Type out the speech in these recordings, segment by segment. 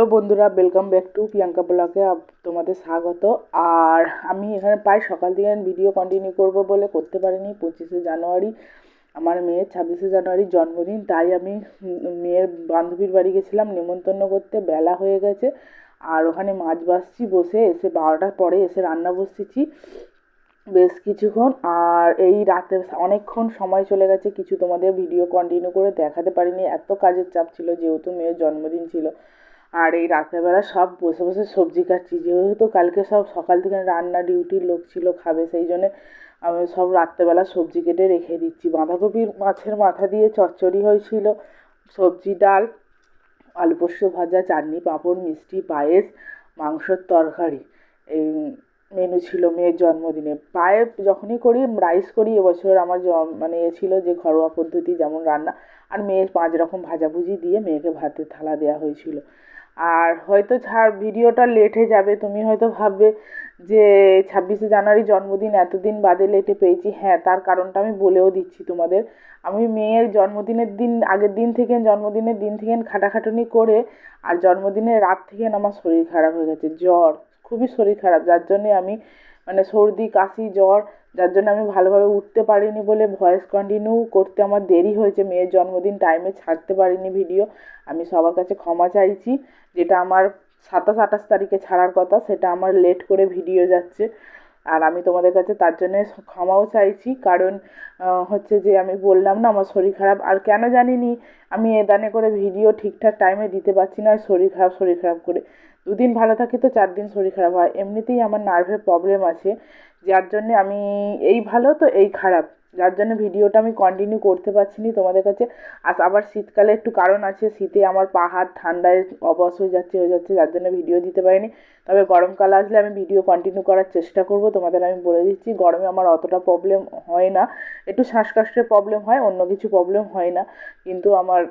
তো বন্ধুরা, welcome back to Priyanka ব্লগে তোমাদের স্বাগত। আর আমি এখানে প্রায় সকাল থেকে ভিডিও কন্টিনিউ করব বলে করতে পারিনি। 25শে জানুয়ারি আমার মেয়ের 26শে জানুয়ারি জন্মদিন, তাই আমি মেয়ের বান্ধবীর বাড়ি গেছিলাম নেমন্তন্ন করতে। বেলা হয়ে গেছে আর ওখানে মাছ ভাজছি, বসে এসে 12টার পরে এসে রান্না বসেছি বেশ কিছুক্ষণ। আর এই রাতে অনেকক্ষণ সময় চলে গেছে, কিছু তোমাদের ভিডিও কন্টিনিউ করে দেখাতে পারিনি, এত কাজের চাপ ছিল যেহেতু মেয়ের জন্মদিন ছিল। আর এই রাতেরবেলা সব বসে বসে সবজি কাটছি, যেহেতু কালকে সব সকাল থেকে রান্না ডিউটির লোক ছিল খাবে, সেই জন্যে আমি সব রাত্রেবেলা সবজি কেটে রেখে দিচ্ছি। বাঁধাকপির মাছের মাথা দিয়ে চচ্চড়ি হয়েছিল, সবজি ডাল, আলু পোস্ত ভাজা, চাটনি, পাঁপড়, মিষ্টি, পায়েস, মাংসর তরকারি। এই মেনু ছিল মেয়ের জন্মদিনে। প্রায় যখনই করি রাইস করি, এবছর আমার মানে এ ছিল যে ঘরোয়া পদ্ধতি যেমন রান্না। আর মেয়ের 5 রকম ভাজাভুজি দিয়ে মেয়েকে ভাতের থালা দেওয়া হয়েছিল। আর হয়তো ভিডিওটা লেটে যাবে, তুমি হয়তো ভাববে যে 26শে জানুয়ারি জন্মদিন এতদিন বাদে লেটে পেয়েছি। হ্যাঁ, তার কারণটা আমি বলেও দিচ্ছি তোমাদের। আমি মেয়ের জন্মদিনের দিন, আগের দিন থেকে, জন্মদিনের দিন থেকে খাটাখাটুনি করে আর জন্মদিনের রাত থেকে আমার শরীর খারাপ হয়ে গেছে, জ্বর, খুবই শরীর খারাপ, যার জন্যে আমি মানে সর্দি কাশি জ্বর, যার জন্য আমি ভালোভাবে উঠতে পারিনি বলে ভয়েস কন্টিনিউ করতে আমার দেরি হয়েছে। মেয়ের জন্মদিন টাইমে ছাড়তে পারিনি ভিডিও, আমি সবার কাছে ক্ষমা চাইছি। যেটা আমার 27-28 তারিখে ছাড়ার কথা, সেটা আমার লেট করে ভিডিও যাচ্ছে। আর আমি তোমাদের কাছে তার জন্যে ক্ষমাও চাইছি, কারণ হচ্ছে যে আমি বললাম না আমার শরীর খারাপ। আর কেন জানি নি আমি এদানে করে ভিডিও ঠিকঠাক টাইমে দিতে পারছি না, শরীর খারাপ করে 2 দিন ভালো থাকে তো 4 দিন শরীর খারাপ হয়। এমনিতেই আমার নার্ভের প্রবলেম আছে, যার জন্যে আমি এই ভালো তো এই খারাপ, যার জন্য ভিডিওটা আমি কন্টিনিউ করতে পারছি না তোমাদের কাছে। আর আবার শীতকালে একটু কারণ আছে, শীতে আমার পা হাত ঠান্ডায় অবশ হয়ে যাচ্ছে, যার জন্য ভিডিও দিতে পারিনি। তবে গরমকাল আসলে আমি ভিডিও কন্টিনিউ করার চেষ্টা করব। তোমাদের আমি বলে দিচ্ছি, গরমে আমার অতটা প্রবলেম হয় না, একটু শ্বাসকষ্টের প্রবলেম হয়, অন্য কিছু প্রবলেম হয় না। কিন্তু আমার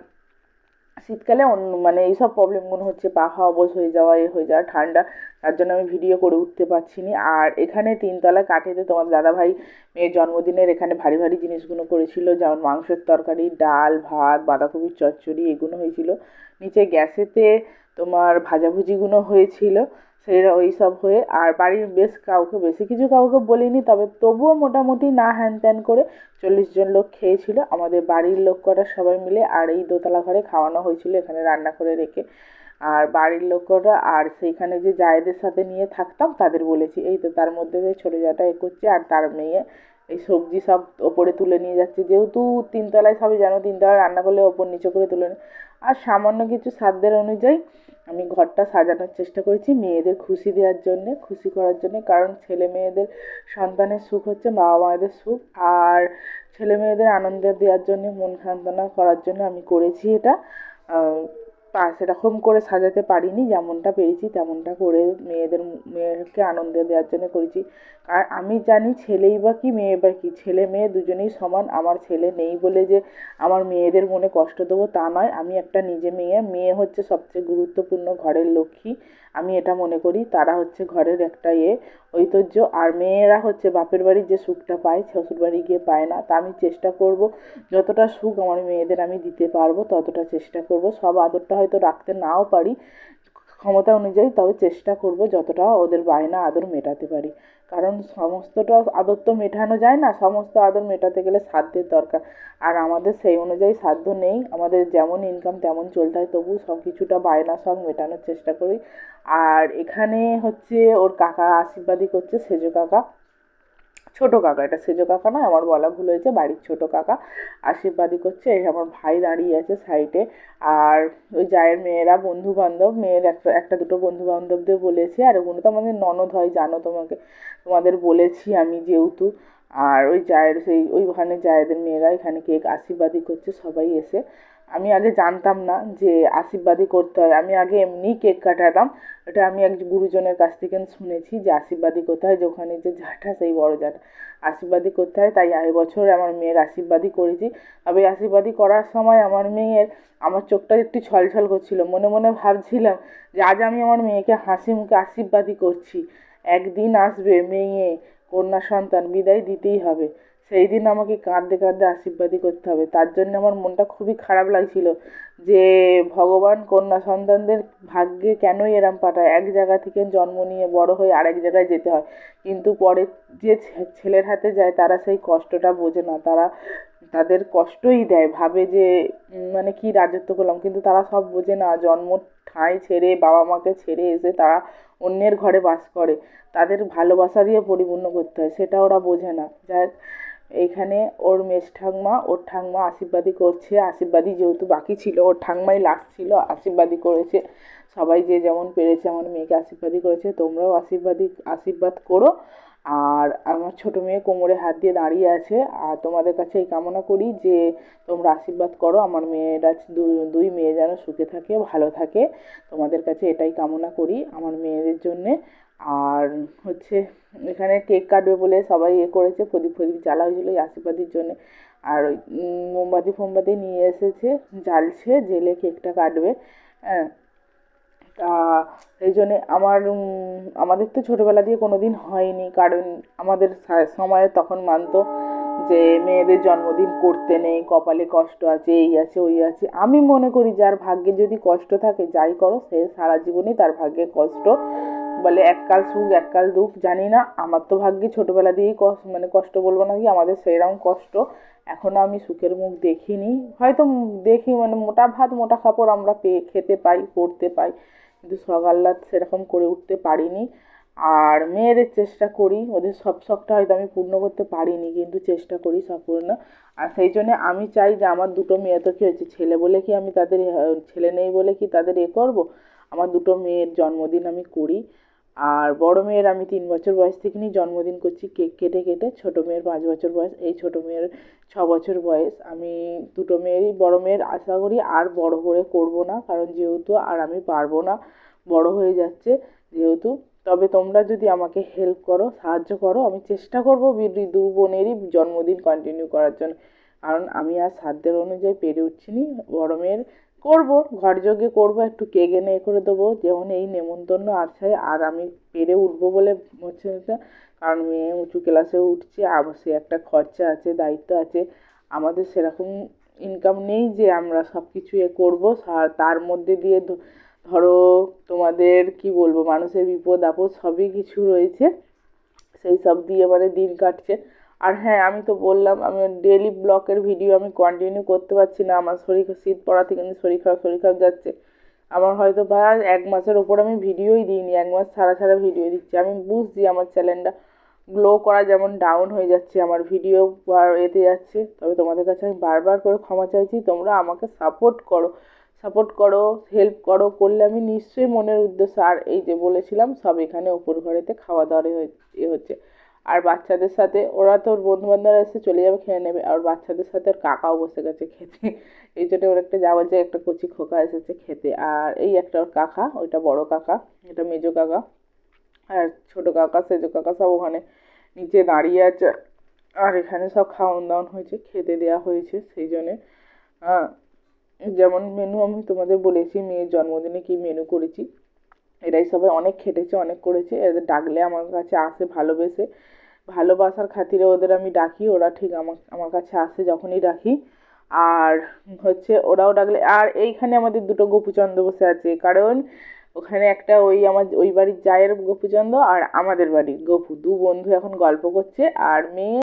শীতকালে অন্য মানে এইসব প্রবলেমগুলো হচ্ছে, পাখা অবশ হয়ে যাওয়া, এ হয়ে যাওয়া, ঠান্ডা, তার জন্য আমি ভিডিও করে উঠতে পারছি না। আর এখানে 3তলা কাঠেতে তোমার দাদাভাই মেয়ের জন্মদিনের এখানে ভারী ভারী জিনিসগুলো করেছিল, যেমন মাংসের তরকারি, ডাল, ভাত, বাঁধাকপির চচ্চড়ি, এগুলো হয়েছিল। নিচে গ্যাসেতে তোমার ভাজাভুজিগুলো হয়েছিল, সেটা ওই সব হয়ে। আর বাড়ির বেশি কিছু কাউকে বলিনি, তবে তবুও মোটামুটি না হ্যান ত্যান করে 40 জন লোক খেয়েছিল, আমাদের বাড়ির লোক কটা সবাই মিলে। আর এই দোতলা ঘরে খাওয়ানো হয়েছিল এখানে রান্না করে রেখে। আর বাড়ির লোক কটা আর সেইখানে যে জায়েদের সাথে নিয়ে থাকতাম তাদের বলেছি। এই তো তার মধ্যে যে ছোটো জাটা এ করছে, আর তার মেয়ে এই সবজি সব ওপরে তুলে নিয়ে যাচ্ছে, যেহেতু 3তলায় সবই জানো, 3তলায় রান্না করলে ওপর নিচে করে তুলে আর সামান্য কিছু সাধ্যের অনুযায়ী আমি ঘরটা সাজানোর চেষ্টা করেছি মেয়েদের খুশি দেওয়ার জন্যে, খুশি করার জন্যে। কারণ ছেলে মেয়েদের সন্তানের সুখ হচ্ছে বাবা মায়েদের সুখ। আর ছেলে মেয়েদের আনন্দ দেওয়ার জন্য, মন সান্ত্বনা করার জন্য আমি করেছি এটা। সেরকম করে সাজাতে পারিনি, যেমনটা পেরেছি তেমনটা করে মেয়েকে আনন্দ দেওয়ার জন্য করেছি। আর আমি জানি ছেলেই বা কি মেয়ে বা কি, ছেলে মেয়ে দুজনেই সমান। আমার ছেলে নেই বলে যে আমার মেয়েদের মনে কষ্ট দেবো তা নয়। আমি একটা নিজে মেয়ে, মেয়ে হচ্ছে সবচেয়ে গুরুত্বপূর্ণ, ঘরের লক্ষ্মী, আমি এটা মনে করি। তারা হচ্ছে ঘরের একটা ঐশ্বর্য। আর মেয়েরা হচ্ছে বাপের বাড়ির যে সুখটা পায় শ্বশুর বাড়ি গিয়ে পায় না। তা আমি চেষ্টা করব যতটা সুখ আমার মেয়েদের আমি দিতে পারবো ততটা চেষ্টা করব। সব আদরটা হয়তো রাখতে নাও পারি ক্ষমতা অনুযায়ী, তবে চেষ্টা করব যতটা ওদের বায়না আদর মেটাতে পারি। কারণ সমস্তটা আদর তো মেটানো যায় না, সমস্ত আদর মেটাতে গেলে সাধ্যের দরকার। আর আমাদের সেই অনুযায়ী সাধ্য নেই, আমাদের যেমন ইনকাম তেমন চলতে হয়, তবু সব কিছুটা বায়না সব মেটানোর চেষ্টা করি। আর এখানে হচ্ছে ওর কাকা আশীর্বাদই করছে, সেজো কাকা, ছোটো কাকা, এটা সেজো কাকা নয়, আমার বলা ভুল হয়েছে, বাড়ির ছোটো কাকা আশীর্বাদই করছে। এই আমার ভাই দাঁড়িয়ে আছে সাইডে। আর ওই জায়ের মেয়েরা বন্ধু বান্ধব, মেয়ের একটা দুটো বন্ধু বান্ধবদের বলেছে। আর ওগুলো তো আমাদের ননদ হয়, জানো তোমাদের বলেছি আমি যেহেতু। আর ওই জায়ের ওইখানে জায়েদের মেয়েরা এখানে কেক আশীর্বাদই করছে সবাই এসে। আমি আগে জানতাম না যে আশীর্বাদই করতে হয়, আমি আগে এমনিই কেক কাটাতাম। এটা আমি এক গুরুজনের কাছ থেকে শুনেছি যে আশীর্বাদই করতে হয়, যে ওখানে যে জাটা সেই বড় জাটা আশীর্বাদই করতে হয়। তাই এবছর আমার মেয়ের আশীর্বাদই করেছি। তবে আশীর্বাদই করার সময় আমার চোখটা একটু ছলছল করছিল, মনে মনে ভাবছিলাম যে আজ আমি আমার মেয়েকে হাসি মুখে আশীর্বাদই করছি। একদিন আসবে মেয়ে, কন্যা সন্তান, বিদায় দিতেই হবে, সেই দিন আমাকে কাঁদতে কাঁদতে আশীর্বাদই করতে হবে। তার জন্য আমার মনটা খুবই খারাপ লাগছিল যে ভগবান কন্যা সন্তানদের ভাগ্যে কেনই এরম পাঠায়, এক জায়গা থেকে জন্ম নিয়ে বড় হয়ে আরেক জায়গায় যেতে হয়, কিন্তু পরে যে ছেলের হাতে যায় তারা সেই কষ্টটা বোঝে না, তারা তাদের কষ্টই দেয়, ভাবে যে মানে কি রাজত্ব করলাম, কিন্তু তারা সব বোঝে না। জন্ম ঠাঁই ছেড়ে বাবা মাকে ছেড়ে এসে তারা অন্যের ঘরে বাস করে, তাদের ভালোবাসা দিয়ে পরিপূর্ণ করতে হয়, সেটা ওরা বোঝে না। যাই হোক, এইখানে ওর মেজ ঠাকমা ওর ঠাকমা আশীর্বাদী করছে, আশীর্বাদী যেহেতু বাকি ছিল, ওর ঠাকমাই লাস্ট ছিল, আশীর্বাদী করেছে। সবাই যে যেমন পেরেছে আমার মেয়েকে আশীর্বাদী করেছে, তোমরাও আশীর্বাদ করো। আর আমার ছোটো মেয়ে কোমরে হাত দিয়ে দাঁড়িয়ে আছে, আর তোমাদের কাছে এই কামনা করি যে তোমরা আশীর্বাদ করো আমার মেয়েরা, দুই মেয়ে যেন সুখে থাকে, ভালো থাকে। তোমাদের কাছে এটাই কামনা করি আমার মেয়েদের জন্যে। আর হচ্ছে এখানে কেক কাটবে বলে সবাই করেছে, প্রদীপ জ্বালা হয়েছিল এই আশীর্বাদের জন্যে। আর ওই মোমবাতি ফোমবাতি নিয়ে এসেছে, জ্বালছে, জেলে কেকটা কাটবে। হ্যাঁ, তা সেই জন্যে আমাদের তো ছোটোবেলা দিয়ে কোনো দিন হয়নি, কারণ আমাদের সময়ে তখন মানতো যে মেয়েদের জন্মদিন করতে নেই, কপালে কষ্ট আছে, এই আছে ওই আছে। আমি মনে করি যার ভাগ্যে যদি কষ্ট থাকে যাই করো, সে সারা জীবনই তার ভাগ্যে কষ্ট, বলে এককাল সুখ এককাল দুঃখ, জানি না। আমার তো ভাগ্যে ছোটোবেলা দিয়েই মানে কষ্ট বলবো না কি, আমাদের সেইরকম কষ্ট এখনও আমি সুখের মুখ দেখিনি। হয়তো দেখি, মানে মোটা ভাত মোটা কাপড় আমরা খেতে পাই, পরতে পাই, কিন্তু শখ আহ্লাদ সেরকম করে উঠতে পারিনি। আর মেয়েদের চেষ্টা করি, ওদের সব শখটা হয়তো আমি পূর্ণ করতে পারিনি, কিন্তু চেষ্টা করি সব পূর্ণ। আর সেই জন্যে আমি চাই যে আমার দুটো মেয়ে, তো কী হয়েছে, ছেলে বলে কি আমি তাদের ছেলে নেই বলে কি তাদের করবো, আমার দুটো মেয়ের জন্মদিন আমি করি। আর বড় মেয়ের আমি 3 বছর বয়স থেকে নিয়ে জন্মদিন করছি কেক কেটে কেটে, ছোটো মেয়ের 5 বছর বয়স, এই ছোটো মেয়ের 6 বছর বয়স। আমি দুটো মেয়েরই, বড় মেয়ের আশা করি আর বড় করে করব না, কারণ যেহেতু আর আমি পারবো না, বড় হয়ে যাচ্ছে যেহেতু। তবে তোমরা যদি আমাকে হেল্প করো, সাহায্য করো, আমি চেষ্টা করবো দু বোনেরই জন্মদিন কন্টিনিউ করার জন্য, কারণ আমি আর সাধ্যের অনুযায়ী পেরে উঠছি নি। বড় মেয়ের করবো, ঘরযজ্ঞে করবো, একটু কেক এনে করে দেবো, যেমন এই নেমন্তন্ন আছে, আর আমি পেরে উঠবো বলে হচ্ছে না, কারণ মেয়ে উঁচু ক্লাসে উঠছে, সে একটা খরচা আছে, দায়িত্ব আছে। আমাদের সেরকম ইনকাম নেই যে আমরা সব কিছু করবো, তার মধ্যে দিয়ে ধরো তোমাদের কি বলবো, মানুষের বিপদ আপদ সবই কিছু রয়েছে, সেই সব দিয়ে মানে দিন কাটছে। আর হ্যাঁ, আমি তো বললাম আমি ডেলি ব্লগের ভিডিও আমি কন্টিনিউ করতে পারছি না, আমার শীত পড়াতে কিন্তু শরীর খারাপ যাচ্ছে আমার। হয়তো প্রায় 1 মাসের ওপর আমি ভিডিওই দিইনি, 1 মাস ছাড়া ভিডিও দিচ্ছি। আমি বুঝছি আমার চ্যানেলটা গ্লো করা যেমন ডাউন হয়ে যাচ্ছে, আমার ভিডিও এতে যাচ্ছে, তবে তোমাদের কাছে আমি বারবার করে ক্ষমা চাইছি, তোমরা আমাকে সাপোর্ট করো, হেল্প করো, করলে আমি নিশ্চয়ই মনের উদ্দেশ্য। আর এই যে বলেছিলাম সব এখানে ওপর ঘরেতে খাওয়া দাওয়ার হচ্ছে। আর বাচ্চাদের সাথে, ওরা তো ওর বন্ধুবান্ধবরা এসে চলে যাবে, খেয়ে নেবে, আর বাচ্চাদের সাথে ওর কাকাও বসে গেছে খেতে। এই জন্য ওর একটা যাওয়ার যে একটা কচি খোকা এসেছে খেতে, আর এই একটা ওর কাকা, ওইটা বড় কাকা, এটা মেজো কাকা, আর ছোটো কাকা সেজো কাকা সব ওখানে নিচে দাঁড়িয়ে আছে। আর এখানে সব খাওয়ান দাওয়ান হয়েছে, খেতে দেওয়া হয়েছে। সেই জন্যে যেমন মেনু আমি তোমাদের বলেছি, মেয়ের জন্মদিনে কি মেনু করেছি, এরাই সবাই অনেক খেটেছে, অনেক করেছে। এদের ডাকলে আমার কাছে আসে ভালোবেসে, ভালোবাসার খাতিরে ওদের আমি ডাকি, ওরা ঠিক আমার কাছে আসে যখনই ডাকি। আর হচ্ছে ওরাও ডাকলে, আর এইখানে আমাদের দুটো গোপুচন্দ্র বসে আছে, কারণ ওখানে একটা আমার ওই বাড়ির জায়ের গোপুচন্দ্র আর আমাদের বাড়ির গপু, দু বন্ধু এখন গল্প করছে। আর মেয়ে